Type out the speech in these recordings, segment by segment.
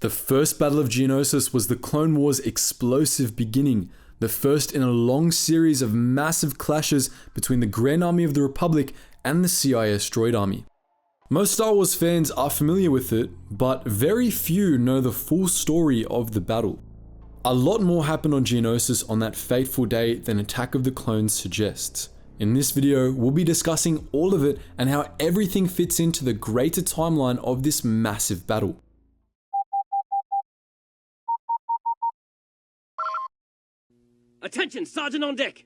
The first Battle of Geonosis was the Clone Wars' explosive beginning, the first in a long series of massive clashes between the Grand Army of the Republic and the CIS droid army. Most Star Wars fans are familiar with it, but very few know the full story of the battle. A lot more happened on Geonosis on that fateful day than Attack of the Clones suggests. In this video, we'll be discussing all of it and how everything fits into the greater timeline of this massive battle. Attention, Sergeant on deck!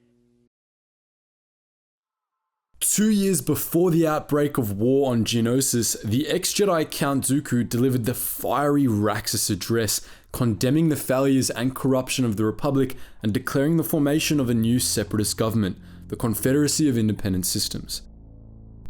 2 years before the outbreak of war on Geonosis, the ex-Jedi Count Dooku delivered the fiery Raxus address, condemning the failures and corruption of the Republic and declaring the formation of a new separatist government, the Confederacy of Independent Systems.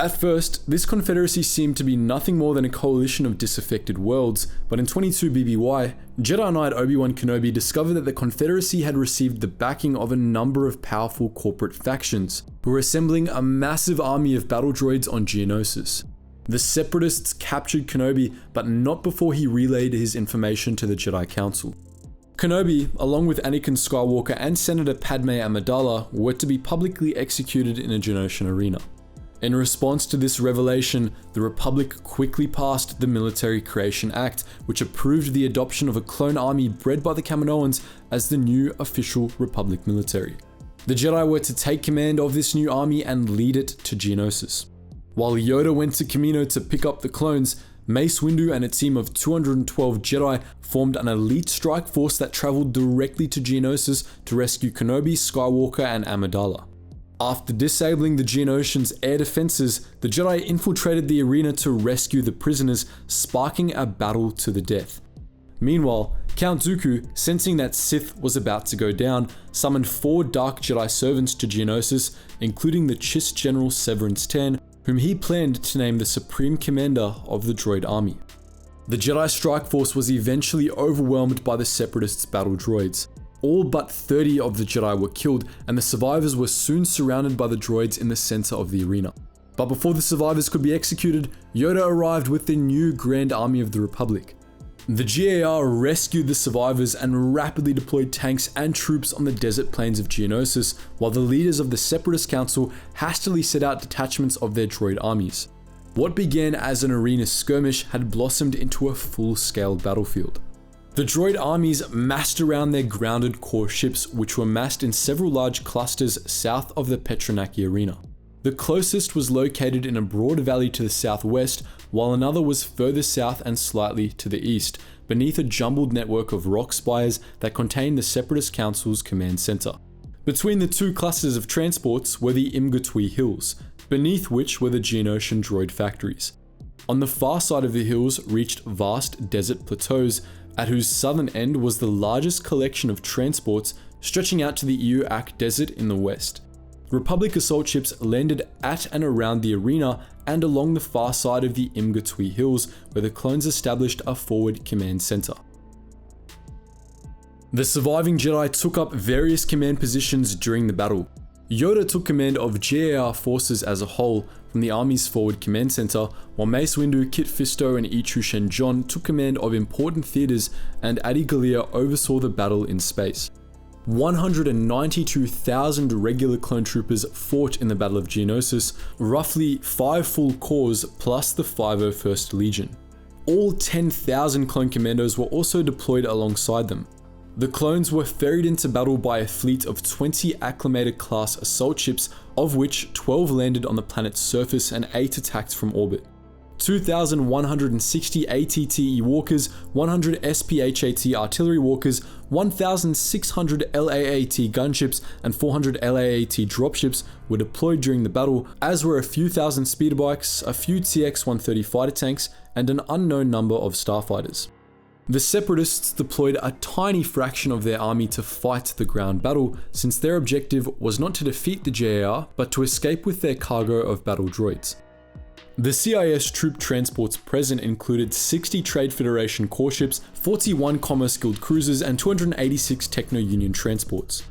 At first, this confederacy seemed to be nothing more than a coalition of disaffected worlds, but in 22 BBY, Jedi Knight Obi-Wan Kenobi discovered that the Confederacy had received the backing of a number of powerful corporate factions, who were assembling a massive army of battle droids on Geonosis. The Separatists captured Kenobi, but not before he relayed his information to the Jedi Council. Kenobi, along with Anakin Skywalker and Senator Padme Amidala, were to be publicly executed in a Geonosian arena. In response to this revelation, the Republic quickly passed the Military Creation Act, which approved the adoption of a clone army bred by the Kaminoans as the new official Republic military. The Jedi were to take command of this new army and lead it to Geonosis. While Yoda went to Kamino to pick up the clones, Mace Windu and a team of 212 Jedi formed an elite strike force that traveled directly to Geonosis to rescue Kenobi, Skywalker, and Amidala. After disabling the Geonosians' air defenses, the Jedi infiltrated the arena to rescue the prisoners, sparking a battle to the death. Meanwhile, Count Dooku, sensing that Sith was about to go down, summoned 4 Dark Jedi servants to Geonosis, including the Chiss General Severance Ten, whom he planned to name the Supreme Commander of the droid army. The Jedi strike force was eventually overwhelmed by the Separatists' battle droids. All but 30 of the Jedi were killed, and the survivors were soon surrounded by the droids in the center of the arena. But before the survivors could be executed, Yoda arrived with the new Grand Army of the Republic. The GAR rescued the survivors and rapidly deployed tanks and troops on the desert plains of Geonosis, while the leaders of the Separatist Council hastily set out detachments of their droid armies. What began as an arena skirmish had blossomed into a full-scale battlefield. The droid armies massed around their grounded core ships, which were massed in several large clusters south of the Petronaki arena. The closest was located in a broad valley to the southwest, while another was further south and slightly to the east, beneath a jumbled network of rock spires that contained the Separatist Council's command center. Between the two clusters of transports were the Imgatui Hills, beneath which were the Geonosian droid factories. On the far side of the hills reached vast desert plateaus, at whose southern end was the largest collection of transports stretching out to the Iuak Desert in the west. Republic assault ships landed at and around the arena and along the far side of the Imgatui Hills, where the clones established a forward command center. The surviving Jedi took up various command positions during the battle. Yoda took command of GAR forces as a whole from the army's forward command center, while Mace Windu, Kit Fisto, and Ichu Shenjon took command of important theaters, and Adi Gallia oversaw the battle in space. 192,000 regular clone troopers fought in the Battle of Geonosis, roughly 5 full corps plus the 501st Legion. All 10,000 clone commandos were also deployed alongside them. The clones were ferried into battle by a fleet of 20 Acclamated-class assault ships, of which 12 landed on the planet's surface and 8 attacked from orbit. 2,160 AT-TE walkers, 100 SPHAT artillery walkers, 1,600 LAAT gunships, and 400 LAAT dropships were deployed during the battle, as were a few thousand speeder bikes, a few TX-130 fighter tanks, and an unknown number of starfighters. The Separatists deployed a tiny fraction of their army to fight the ground battle, since their objective was not to defeat the JAR, but to escape with their cargo of battle droids. The CIS troop transports present included 60 Trade Federation core ships, 41 Commerce Guild cruisers, and 286 Techno-Union transports.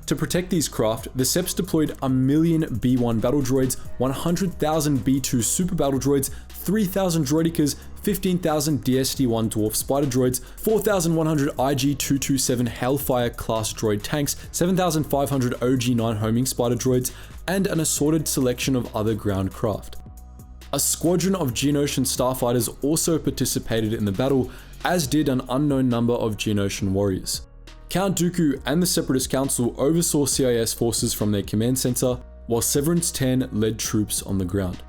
To protect these craft, the Seps deployed 1 million B1 battle droids, 100,000 B2 super battle droids, 3,000 droidicas, 15,000 DSD-1 Dwarf Spider Droids, 4,100 IG-227 Hailfire class droid tanks, 7,500 OG-9 homing spider droids, and an assorted selection of other ground craft. A squadron of Geonosian starfighters also participated in the battle, as did an unknown number of Geonosian warriors. Count Dooku and the Separatist Council oversaw CIS forces from their command center, while Severance 10 led troops on the ground.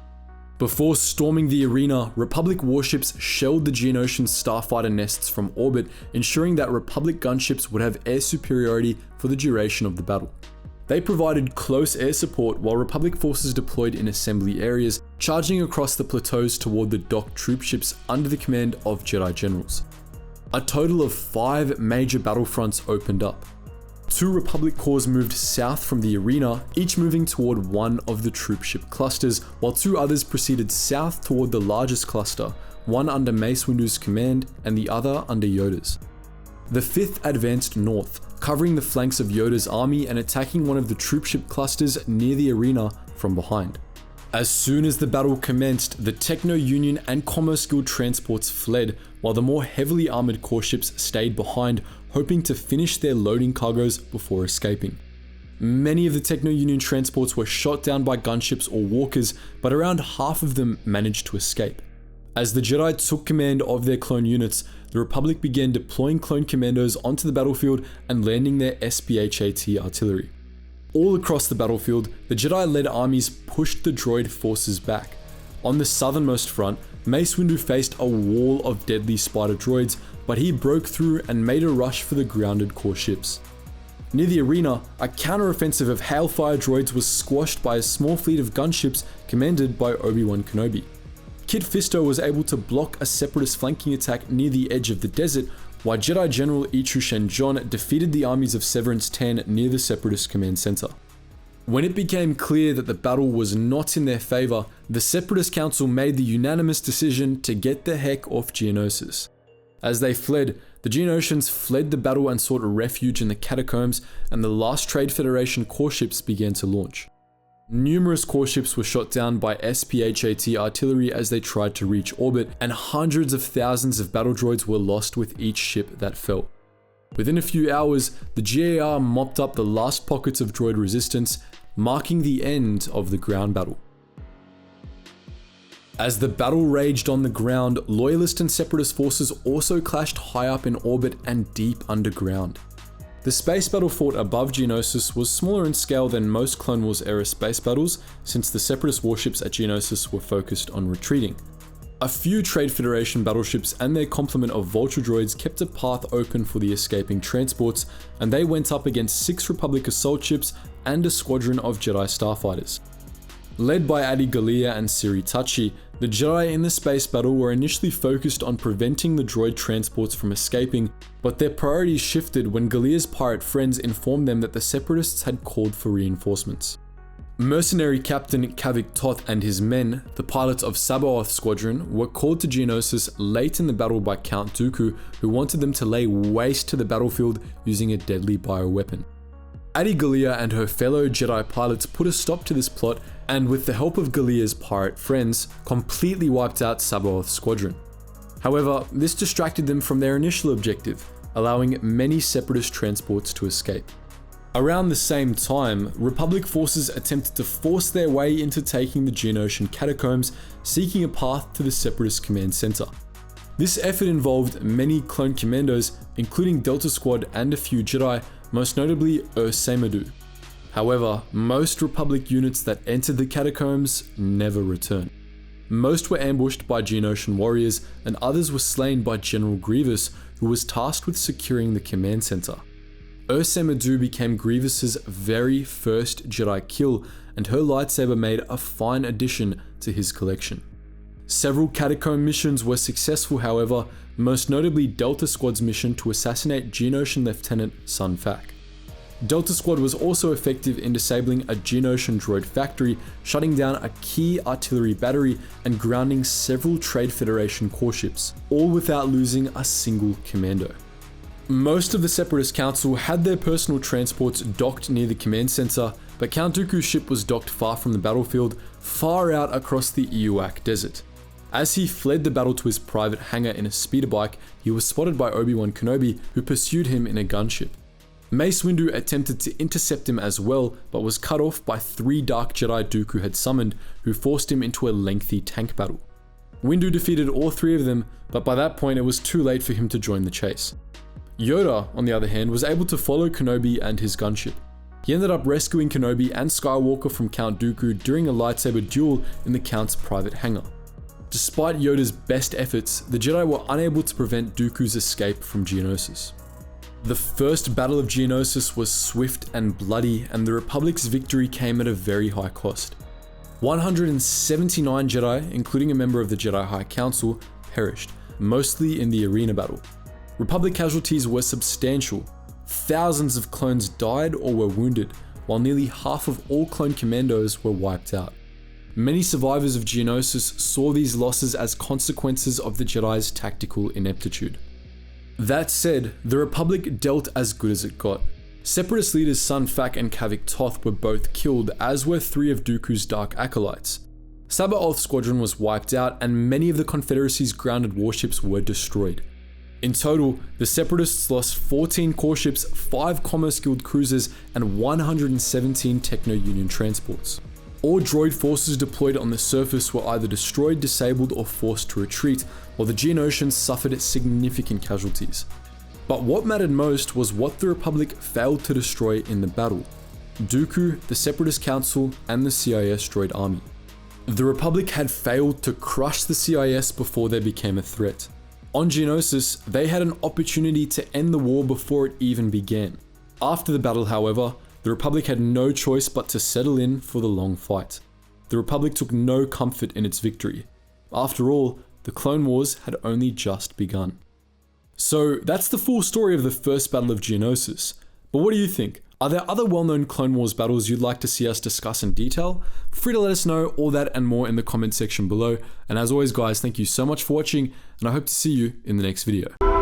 Before storming the arena, Republic warships shelled the Geonosian starfighter nests from orbit, ensuring that Republic gunships would have air superiority for the duration of the battle. They provided close air support while Republic forces deployed in assembly areas, charging across the plateaus toward the docked troopships under the command of Jedi generals. A total of 5 major battlefronts opened up. 2 Republic corps moved south from the arena, each moving toward one of the troopship clusters, while 2 others proceeded south toward the largest cluster, one under Mace Windu's command and the other under Yoda's. The 5th advanced north, covering the flanks of Yoda's army and attacking one of the troopship clusters near the arena from behind. As soon as the battle commenced, the Techno-Union and Commerce Guild transports fled, while the more heavily armored core ships stayed behind, hoping to finish their loading cargoes before escaping. Many of the Techno-Union transports were shot down by gunships or walkers, but around half of them managed to escape. As the Jedi took command of their clone units, the Republic began deploying clone commandos onto the battlefield and landing their SPHAT artillery. All across the battlefield, the Jedi-led armies pushed the droid forces back. On the southernmost front, Mace Windu faced a wall of deadly spider droids, but he broke through and made a rush for the grounded core ships. Near the arena, a counter-offensive of Hailfire droids was squashed by a small fleet of gunships commanded by Obi-Wan Kenobi. Kit Fisto was able to block a Separatist flanking attack near the edge of the desert, while Jedi General Ichu Shenjon defeated the armies of Severance 10 near the Separatist command center. When it became clear that the battle was not in their favor, the Separatist Council made the unanimous decision to get the heck off Geonosis. As they fled, the Geonosians fled the battle and sought refuge in the catacombs, and the last Trade Federation core ships began to launch. Numerous core ships were shot down by SPHAT artillery as they tried to reach orbit, and hundreds of thousands of battle droids were lost with each ship that fell. Within a few hours, the GAR mopped up the last pockets of droid resistance, marking the end of the ground battle. As the battle raged on the ground, Loyalist and Separatist forces also clashed high up in orbit and deep underground. The space battle fought above Geonosis was smaller in scale than most Clone Wars era space battles, since the Separatist warships at Geonosis were focused on retreating. A few Trade Federation battleships and their complement of Vulture droids kept a path open for the escaping transports, and they went up against 6 Republic assault ships and a squadron of Jedi starfighters. Led by Adi Gallia and Siri Tachi, the Jedi in the space battle were initially focused on preventing the droid transports from escaping, but their priorities shifted when Gallia's pirate friends informed them that the Separatists had called for reinforcements. Mercenary Captain Kavik Toth and his men, the pilots of Sabaoth Squadron, were called to Geonosis late in the battle by Count Dooku, who wanted them to lay waste to the battlefield using a deadly bioweapon. Adi Gallia and her fellow Jedi pilots put a stop to this plot, and with the help of Gallia's pirate friends, completely wiped out Sabaoth's squadron. However, this distracted them from their initial objective, allowing many Separatist transports to escape. Around the same time, Republic forces attempted to force their way into taking the Geonosian catacombs, seeking a path to the Separatist command center. This effort involved many clone commandos, including Delta Squad and a few Jedi, most notably Semadu. However, most Republic units that entered the catacombs never returned. Most were ambushed by Geonosian warriors, and others were slain by General Grievous, who was tasked with securing the command center. Semadu became Grievous's very first Jedi kill, and her lightsaber made a fine addition to his collection. Several catacomb missions were successful, however, most notably Delta Squad's mission to assassinate Geonosian Lieutenant Sun Fac. Delta Squad was also effective in disabling a Geonosian droid factory, shutting down a key artillery battery, and grounding several Trade Federation core ships, all without losing a single commando. Most of the Separatist Council had their personal transports docked near the command center, but Count Dooku's ship was docked far from the battlefield, far out across the Iuak Desert. As he fled the battle to his private hangar in a speeder bike, he was spotted by Obi-Wan Kenobi, who pursued him in a gunship. Mace Windu attempted to intercept him as well, but was cut off by 3 Dark Jedi Dooku had summoned, who forced him into a lengthy tank battle. Windu defeated all 3 of them, but by that point it was too late for him to join the chase. Yoda, on the other hand, was able to follow Kenobi and his gunship. He ended up rescuing Kenobi and Skywalker from Count Dooku during a lightsaber duel in the Count's private hangar. Despite Yoda's best efforts, the Jedi were unable to prevent Dooku's escape from Geonosis. The first Battle of Geonosis was swift and bloody, and the Republic's victory came at a very high cost. 179 Jedi, including a member of the Jedi High Council, perished, mostly in the arena battle. Republic casualties were substantial. Thousands of clones died or were wounded, while nearly half of all clone commandos were wiped out. Many survivors of Geonosis saw these losses as consequences of the Jedi's tactical ineptitude. That said, the Republic dealt as good as it got. Separatist leaders Sun Fac and Kavik Toth were both killed, as were 3 of Dooku's Dark Acolytes. Sabaoth's squadron was wiped out, and many of the Confederacy's grounded warships were destroyed. In total, the Separatists lost 14 core ships, 5 Commerce Guild cruisers, and 117 Techno-Union transports. All droid forces deployed on the surface were either destroyed, disabled, or forced to retreat, while the Geonosians suffered significant casualties. But what mattered most was what the Republic failed to destroy in the battle: Dooku, the Separatist Council, and the CIS droid army. The Republic had failed to crush the CIS before they became a threat. On Geonosis, they had an opportunity to end the war before it even began. After the battle, however, the Republic had no choice but to settle in for the long fight. The Republic took no comfort in its victory. After all, the Clone Wars had only just begun. So that's the full story of the first Battle of Geonosis. But what do you think? Are there other well-known Clone Wars battles you'd like to see us discuss in detail? Feel free to let us know all that and more in the comment section below. And as always guys, thank you so much for watching, and I hope to see you in the next video.